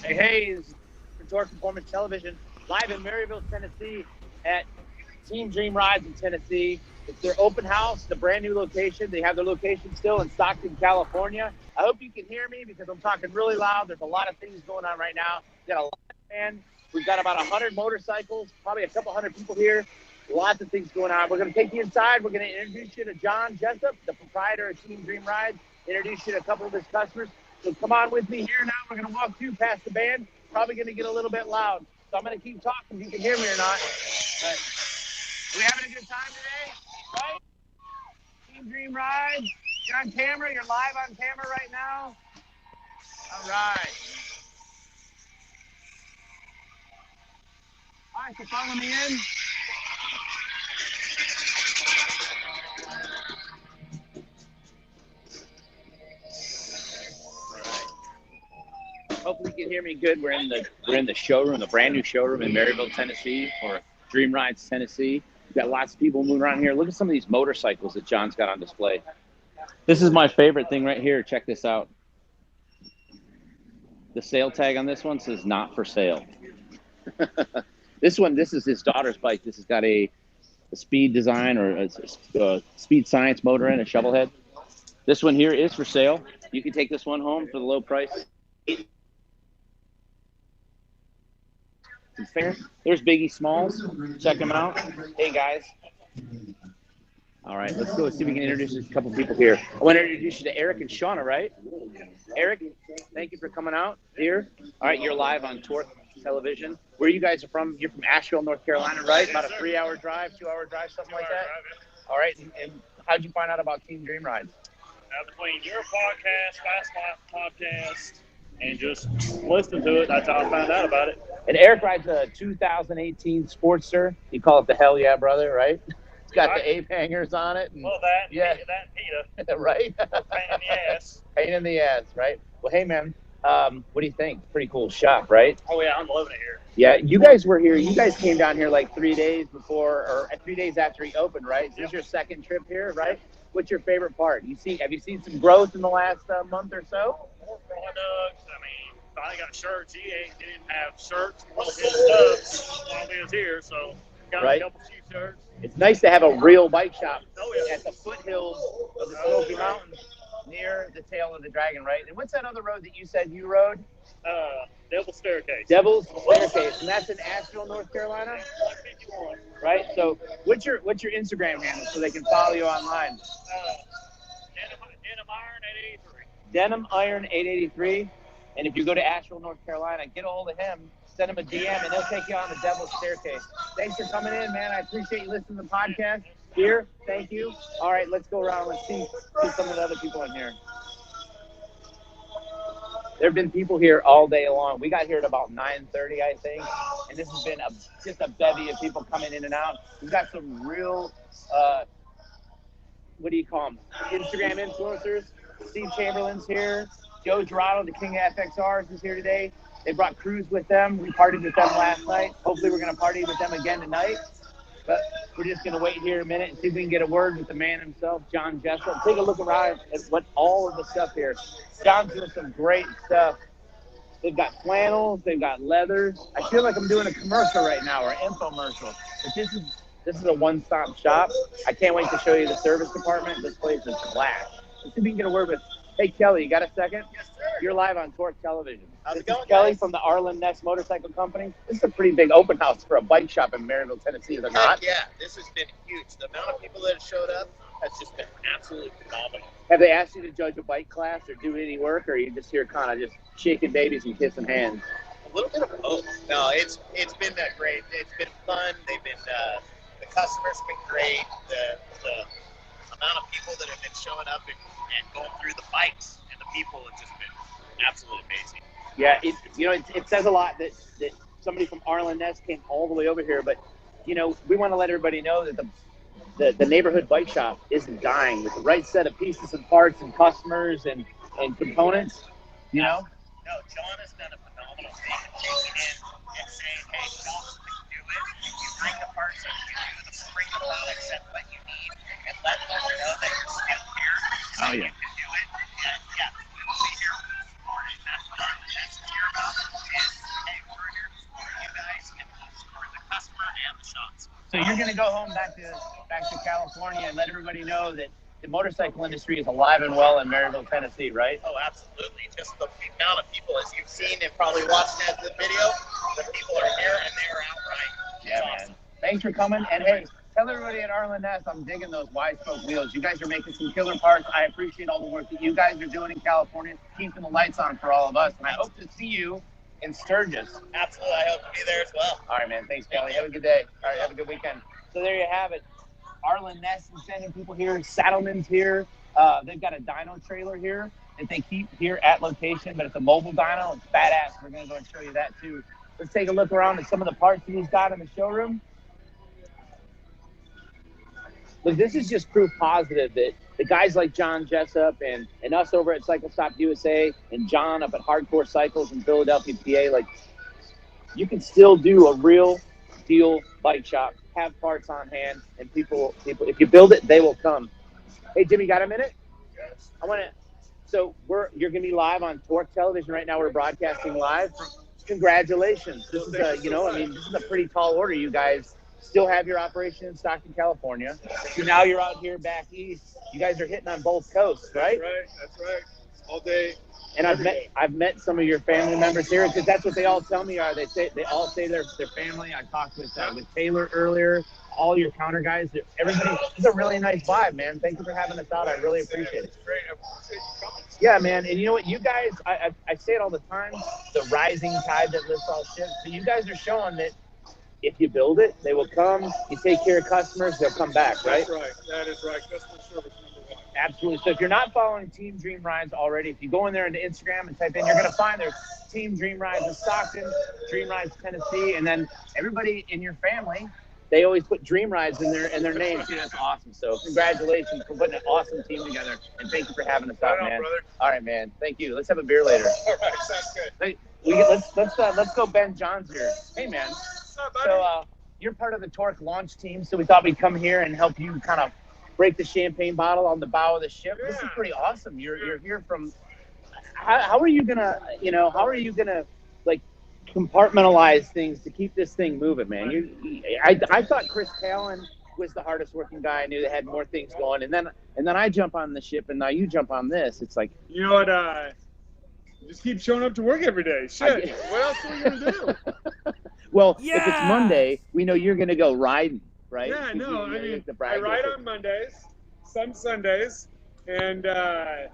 Hey, it's Torque Performance Television, live in Maryville, Tennessee, at Team Dream Rides in Tennessee. It's their open house, the brand new location. They have their location still in Stockton, California. I hope you can hear me because I'm talking really loud. There's a lot of things going on right now. We got a live band. We've got about 100 motorcycles, probably a couple hundred people here. Lots of things going on. We're going to take you inside. We're going to introduce you to John Jessup, the proprietor of Team Dream Rides, introduce you to a couple of his customers. So come on with me here now. We're going to walk through past the band. Probably going to get a little bit loud. So I'm going to keep talking if you can hear me or not. But we having a good time today, right? Team Dream Ride. You're on camera. You're live on camera right now. All right. All right, so follow me in. Hopefully you can hear me good. We're in the showroom, the brand new showroom in Maryville, Tennessee, or Dream Rides, Tennessee. We've got lots of people moving around here. Look at some of these motorcycles that John's got on display. This is my favorite thing right here. Check this out. The sale tag on this one says not for sale. This is his daughter's bike. This has got a speed design or a speed science motor in, a shovel head. This one here is for sale. You can take this one home for the low price. Fair. There's Biggie Smalls. Check him out. Hey, guys. All right, let's go. Let's see if we can introduce a couple people here. I want to introduce you to Eric and Shauna, right? Eric, thank you for coming out here. All right, you're live on Torque Television. Where you guys are from? You're from Asheville, North Carolina, right? About a 3-hour drive, 2-hour drive, something like that? All right, and how'd you find out about Team Dream Rides? Between your podcast, Fast Life podcast, and just listening to it, that's how I found out about it. And Eric rides a 2018 Sportster. You call it the Hell Yeah Brother, right? It's got the ape hangers on it. And, well, that, yeah. That and PETA. Right? Pain in the ass. Pain in the ass, right? Well, hey, man, what do you think? Pretty cool shop, right? Oh, yeah, I'm loving it here. Yeah, you guys were here. You guys came down here like 3 days before, or 3 days after he opened, right? This is your second trip here, right? What's your favorite part? Have you seen some growth in the last month or so? More products. I mean, finally got shirts. He didn't have shirts for his stuff while he was here, so got a couple t-shirts. It's nice to have a real bike shop at the foothills of the Smoky Mountains near the tail of the dragon, right? And what's that other road that you said you rode? Devil's Staircase. Devil's Staircase, and that's in Asheville, North Carolina, right? So, what's your Instagram handle so they can follow you online? Denim Iron 883. Denim Iron 883, and if you go to Asheville, North Carolina, get a hold of him. Send him a DM, and he'll take you on the Devil's Staircase. Thanks for coming in, man. I appreciate you listening to the podcast. Here, thank you. All right, let's go around. Let's see some of the other people in here. There have been people here all day long. We got here at about 9:30, I think, and this has been just a bevy of people coming in and out. We've got some real, what do you call them, Instagram influencers. Steve Chamberlain's here. Joe Gerardo, the king of FXRs, is here today. They brought crews with them. We partied with them last night. Hopefully we're going to party with them again tonight. But we're just going to wait here a minute and see if we can get a word with the man himself, John Jessup. Take a look around at what all of the stuff here. John's doing some great stuff. They've got flannels. They've got leathers. I feel like I'm doing a commercial right now or an infomercial. But this is a one-stop shop. I can't wait to show you the service department. This place is class. Let's see if we can get a word with. Hey, Kelly, you got a second? Yes, sir. You're live on Torque Television. How's This it going, is Kelly guys? from the Arlen Ness Motorcycle Company. This is a pretty big open house for a bike shop in Maryville, Tennessee, is it not? Yeah, this has been huge. The amount of people that have showed up has just been absolutely phenomenal. Have they asked you to judge a bike class or do any work, or are you just here kind of just shaking babies and kissing hands? A little bit of both. No, it's been great. It's been fun. They've been the customers have been great. The amount of people that have been showing up and going through the bikes and the people have just been absolutely amazing. Yeah, it says a lot that somebody from Arlen Ness came all the way over here, but we want to let everybody know that the neighborhood bike shop isn't dying with the right set of pieces and parts and customers and components. No, John has done a phenomenal thing of taking in and saying, hey, John, you do it. You bring the parts in, bring the products and what you need, and let them know that you're still here. So you can do it. And yeah, we will be here for the support. That's what I'm here about. So you're going to go home back to California and let everybody know that the motorcycle industry is alive and well in Maryville, Tennessee, right? Oh, absolutely. Just the amount of people, as you've seen and probably watched the video, the people are here and they are outright. Yeah, man. Awesome. Thanks for coming. And hey, tell everybody at Arlen Ness I'm digging those wide-spoke wheels. You guys are making some killer parts. I appreciate all the work that you guys are doing in California, keeping the lights on for all of us. And I hope to see you in Sturgis. Absolutely. I hope to be there as well. All right, man. Thanks, Kelly. Have a good day. All right, have a good weekend. So there you have it. Arlen Ness is sending people here. Saddleman's here. They've got a dyno trailer here that they keep here at location, but it's a mobile dyno. It's badass. We're going to go and show you that, too. Let's take a look around at some of the parts that he's got in the showroom. Look, this is just proof positive that the guys like John Jessup and us over at Cycle Stop USA and John up at Hardcore Cycles in Philadelphia, PA, like, you can still do a real deal bike shop, have parts on hand, and people, if you build it, they will come. Hey, Jimmy, got a minute? Yes. So you're going to be live on Torque Television right now. We're broadcasting live. Congratulations. This is this is a pretty tall order. You guys still have your operation in Stockton, California. So now you're out here back east. You guys are hitting on both coasts, right? That's right. All day. And I've met some of your family members here because that's what they all tell me are. They all say they're family. I talked with Taylor earlier. All your counter guys, everybody. It's a really nice vibe, man. Thank you for having us out. I really appreciate it. Great. I appreciate you coming. Yeah, man. And you know what? You guys, I say it all the time. The rising tide that lifts all ships. So you guys are showing that if you build it, they will come. You take care of customers, they'll come back, right? That's right. That is right. Customer service #1. Absolutely. So if you're not following Team Dream Rides already, if you go in there into Instagram and type in, you're going to find there's Team Dream Rides in Stockton, Dream Rides Tennessee, and then everybody in your family, they always put Dream Rides in their names. Dude, that's awesome. So congratulations for putting an awesome team together, and thank you for having us out, man. Brother. All right, man. Thank you. Let's have a beer later. All right, sounds good. Let's go. Ben John's here. Hey, man. What's up, buddy? So you're part of the Torque launch team, so we thought we'd come here and help you kind of break the champagne bottle on the bow of the ship. Yeah. This is pretty awesome. You're here from. How are you gonna like compartmentalize things to keep this thing moving, man? I thought Chris Palin was the hardest working guy. I knew they had more things going, and then I jump on the ship, and now you jump on this. It's like, you know what? Just keep showing up to work every day. Shit. What else are we gonna do? Well, if it's Monday, we know you're gonna go riding, right? Yeah, no. I ride on Mondays, some Sundays, and I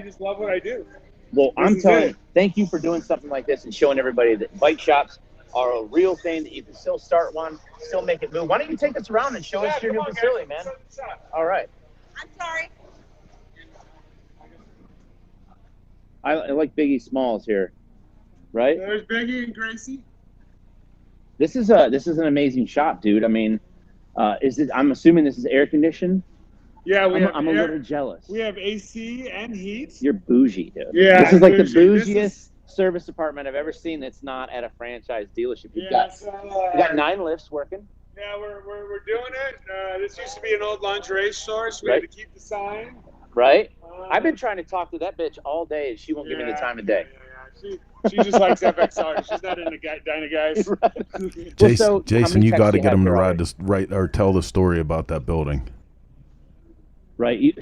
just love what I do. Well, I'm telling you, thank you for doing something like this and showing everybody that bike shops are a real thing, that you can still start one, still make it move. Why don't you take us around and show us your new facility, man? All right. I'm sorry. I like Biggie Smalls here, right? There's Biggie and Gracie. This is an amazing shop, dude. I mean, I'm assuming this is air conditioned. Yeah, I'm a little jealous. We have AC and heat. You're bougie, dude. Yeah, this is like the bougiest service department I've ever seen that's not at a franchise dealership. You got 9 lifts working. Yeah, we're doing it. This used to be an old lingerie store, so we had to keep the sign. Right? I've been trying to talk to that bitch all day, and she won't give me the time of day. Yeah. She just likes FXR. She's not into Dyna guys. Right. Jason, you got to get him to or tell the story about that building. Right.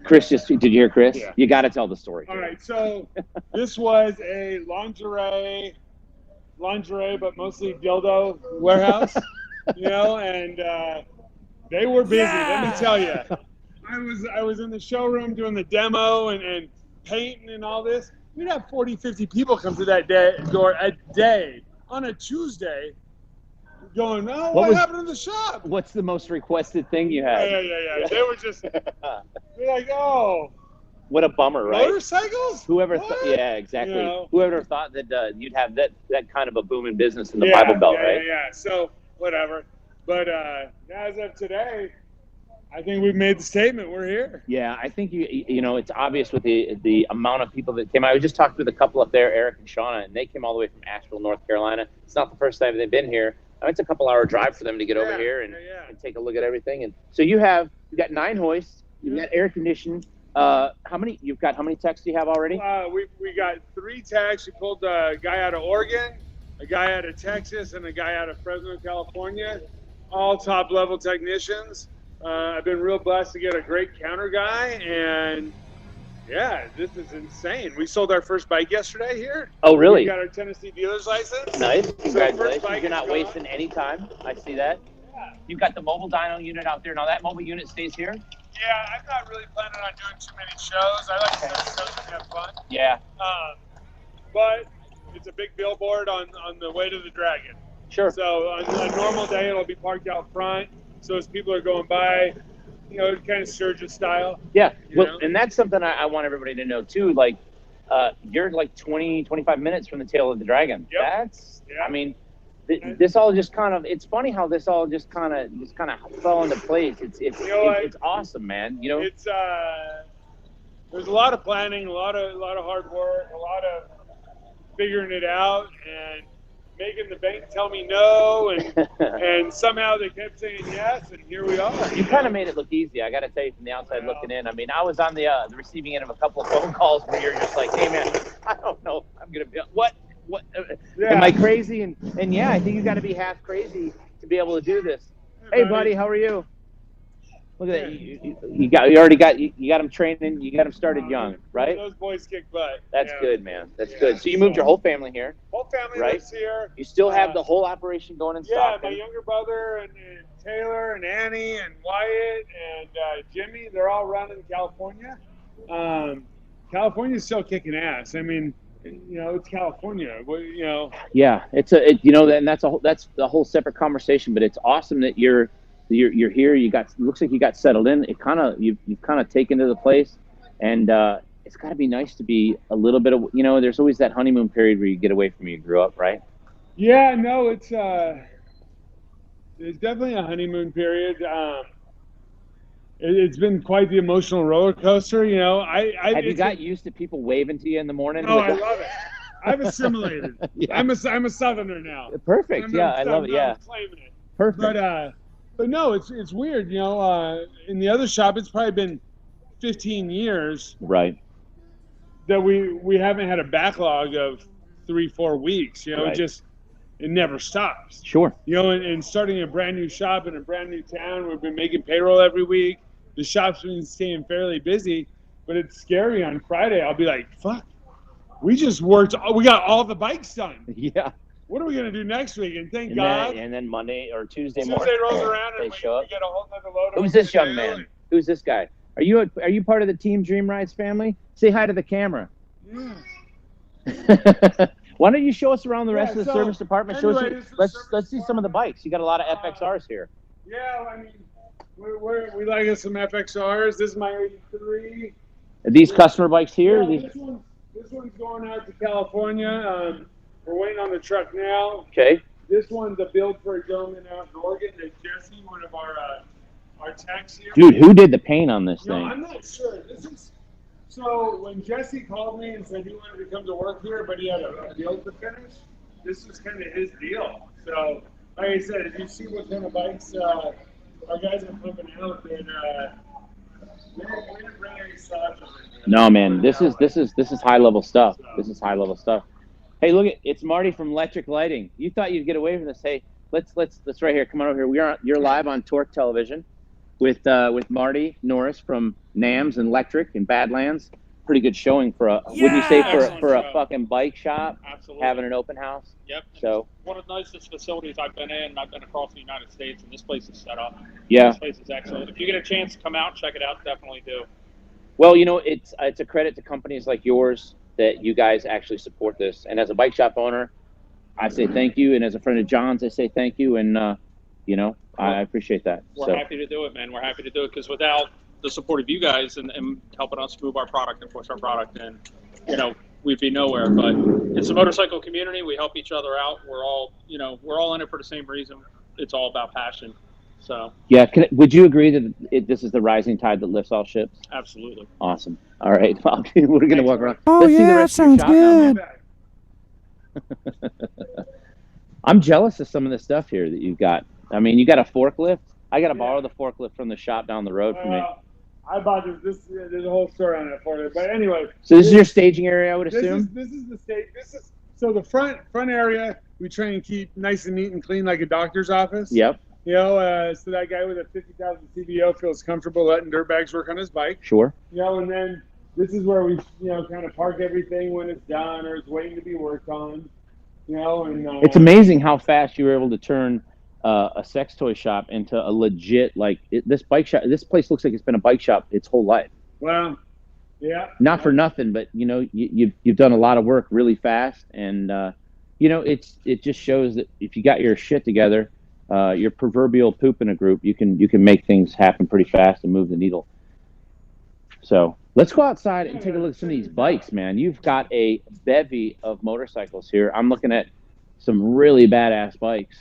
Chris did you hear Chris? Yeah. You got to tell the story. All right. So this was a lingerie, but mostly dildo warehouse, and they were busy. Let me tell you. I was in the showroom doing the demo and painting and all this. We'd have 40, 50 people come through that door a day on a Tuesday going, what happened to the shop? What's the most requested thing you had? Yeah. They were just, they're like, oh. What a bummer, right? Motorcycles? Whoever thought, yeah, exactly. Whoever thought that you'd have that kind of a booming business in the Bible Belt, right? Yeah, so whatever. But as of today, I think we've made the statement. We're here. Yeah, I think it's obvious with the amount of people that came. I just talked with a couple up there, Eric and Shauna, and they came all the way from Asheville, North Carolina. It's not the first time they've been here. It's a couple-hour drive for them to get over here and take a look at everything. And so you've got 9 hoists. You've got air conditioning. How many techs do you have already? We got 3 techs. We pulled a guy out of Oregon. a guy out of Texas, and a guy out of Fresno, California, all top-level technicians. I've been real blessed to get a great counter guy, and yeah, this is insane. We sold our first bike yesterday here. Oh, really? We got our Tennessee dealer's license. Nice. So Congratulations. bike You're not is gone. wasting any time. I see that. Yeah. You've got the mobile dyno unit out there. Now that mobile unit stays here? Yeah, I'm not really planning on doing too many shows. I like to go to shows and have fun. Yeah. But it's a big billboard on the way to the Dragon. Sure. So on a normal day, it'll be parked out front. So as people are going by, you know, kind of Sturgis style. Yeah. Well, know? and that's something I want everybody to know too. Like, you're like 20, 25 minutes from the tail of the Dragon. Yep. That's, Yep. I mean, this all just kind of, it's funny how this all just kind of fell into place. It's awesome, man. You know, It's there's a lot of planning, a lot of hard work, a lot of figuring it out, and making the bank tell me no, and and somehow they kept saying yes, and here we are. you kind of made it look easy. I got to tell you, from the outside looking in. I mean, I was on the receiving end of a couple of phone calls where you're just like, "Hey, man, I don't know. I'm gonna be what." Yeah. Am I crazy? And yeah, I think you got to be half crazy to be able to do this. Hey, buddy, how are you? Look at that. You already got them training. You got them started young, right? Those boys kick butt. That's yeah. good, man. That's good. So you moved your whole family here. Whole family Right? lives here. You still have the whole operation going in Yeah, Stockton. my younger brother and Taylor and Annie and Wyatt and Jimmy, they're all running California. California's still kicking ass. I mean, you know, it's California. You know. Yeah, and that's the whole separate conversation. But it's awesome that you're here. Looks like you got settled in. You've kind of taken to the place, and it's got to be nice to be a little bit of, you know. There's always that honeymoon period where you get away from where you grew up, right? Yeah, no, it's definitely a honeymoon period. It's been quite the emotional roller coaster, you know. Have you got used to people waving to you in the morning? Oh, I love it. I've assimilated. Yeah. I'm a Southerner now. Perfect. I love it. Yeah. I'm claiming it. Perfect. But no, it's weird, you know. In the other shop, it's probably been 15 years Right. that we haven't had a backlog of 3-4 weeks. You know, Right. it never stops. Sure. You know, and starting a brand new shop in a brand new town, we've been making payroll every week. The shop's been staying fairly busy, but it's scary. On Friday, I'll be like, fuck, we just worked. We got all the bikes done. Yeah. What are we going to do next week? And thank And God. then Monday or Tuesday Tuesday morning, rolls around and they we show up. get a whole nother load. Who's this young man? Who's this guy? Are you part of the Team Dream Rides family? Say hi to the camera. Yeah. Why don't you show us around the rest of the so, service department? anyway, this is the Let's service see some of the bikes. You got a lot of FXRs here. Yeah, I mean, we like us some FXRs. This is my 83. Are these customer bikes here? Yeah, this one's going out to California. We're waiting on the truck now. Okay. This one's a build for a gentleman out in Oregon named Jesse, one of our techs here. Dude, who did the paint on this No, thing? I'm not sure. So when Jesse called me and said he wanted to come to work here, but he had a deal to finish, this was kind of his deal. So, like I said, if you see what kind of bikes our guys are pumping out, then we didn't bring any sausages. No, man, this is high level stuff. This is high level stuff. Hey, look, it's Marty from Electric Lighting. You thought you'd get away from this? Hey, let's right here. Come on over here. You're live on Torque Television with Marty Norris from NAMS and Electric in Badlands. Pretty good showing for wouldn't you say for a fucking bike shop? Absolutely. Having an open house. Yep. So One of the nicest facilities I've been in. I've been across the United States, and this place is set up. yeah. This place is excellent. If you get a chance to come out, check it out. Definitely do. Well, you know, it's a credit to companies like yours that you guys actually support this. And as a bike shop owner, I say thank you. And as a friend of John's, I say thank you. And you know, I appreciate that. We're happy to do it, man. We're happy to do it because without the support of you guys and helping us move our product and push our product, and you know, we'd be nowhere. But it's a motorcycle community. We help each other out. We're all in it for the same reason. It's all about passion. So Yeah, would you agree that this is the rising tide that lifts all ships? absolutely. Awesome. All right, we're gonna walk around. Oh, Let's see the yeah, rest of your sounds shop now, good. man. I'm jealous of some of the stuff here that you've got. I mean, you got a forklift. I got to borrow the forklift from the shop down the road from me. I bought this. There's a whole story on it for you. But anyway. So this is your staging area, I would assume. This is the stage. So the front area we try and keep nice and neat and clean, like a doctor's office. Yep. You know, so that guy with a 50,000 CBO feels comfortable letting dirtbags work on his bike. Sure. You know, and then this is where we, kind of park everything when it's done or it's waiting to be worked on. You know, and It's amazing how fast you were able to turn a sex toy shop into a legit this bike shop. This place looks like it's been a bike shop its whole life. Well, yeah. Not for nothing, but you've done a lot of work really fast, and it just shows that if you got your shit together, your proverbial poop in a group, you can make things happen pretty fast and move the needle. So let's go outside and take a look at some of these bikes, man. You've got a bevy of motorcycles here. I'm looking at some really badass bikes.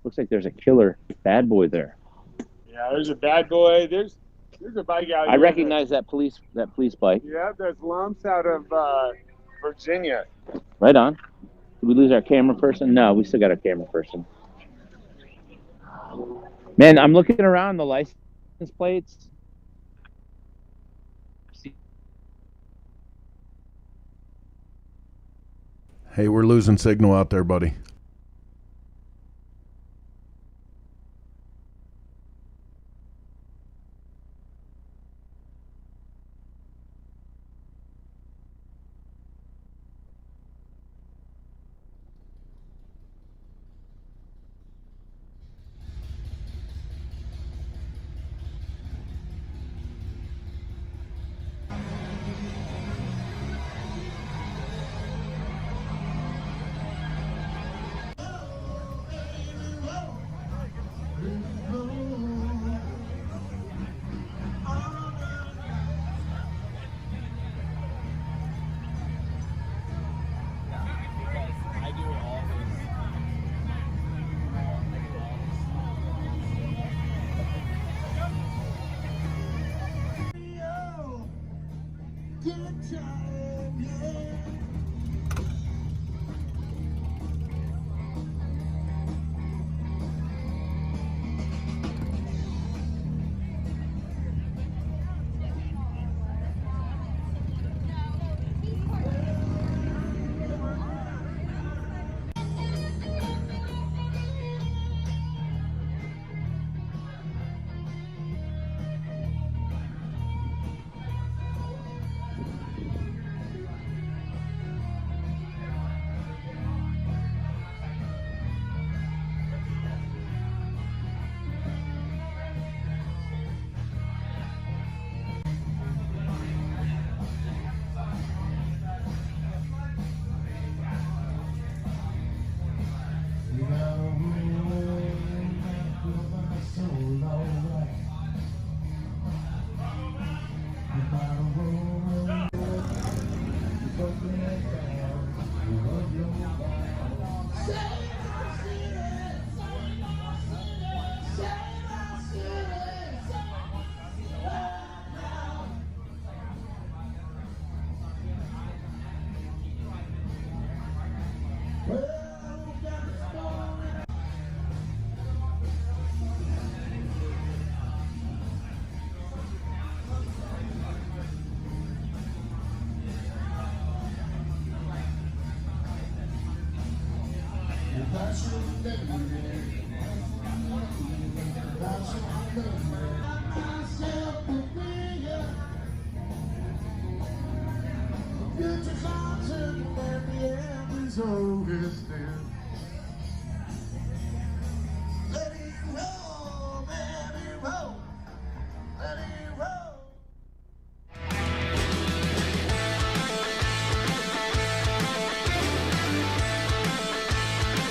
Looks like there's a killer bad boy there. Yeah, there's a bad boy. There's a bike out here. I recognize that police bike. Yeah, there's lumps out of Virginia. Right on. Did we lose our camera person? No, we still got our camera person. Man, I'm looking around the license plates. Hey, we're losing signal out there, buddy. Future